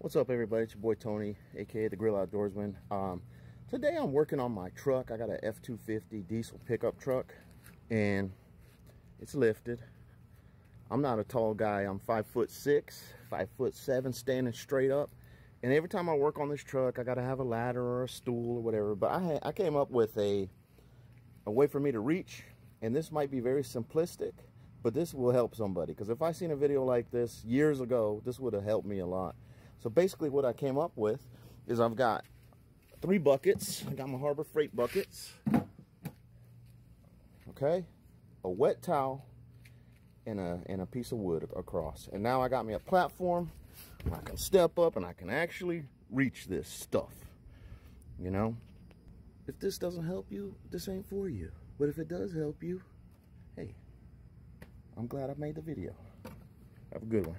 What's up, everybody? It's your boy Tony, aka the Grill Outdoorsman. Today I'm working on my truck. I got a F-250 diesel pickup truck, and it's lifted. I'm not a tall guy. I'm 5'6", 5'7", standing straight up. And every time I work on this truck, I gotta have a ladder or a stool or whatever. But I came up with a way for me to reach, and this might be very simplistic, but this will help somebody. Because if I seen a video like this years ago, this would have helped me a lot. So basically what I came up with is I've got 3 buckets. I got my Harbor Freight buckets. Okay? A wet towel and a piece of wood across. And now I got me a platform where I can step up and I can actually reach this stuff. You know? If this doesn't help you, this ain't for you. But if it does help you, hey, I'm glad I made the video. Have a good one.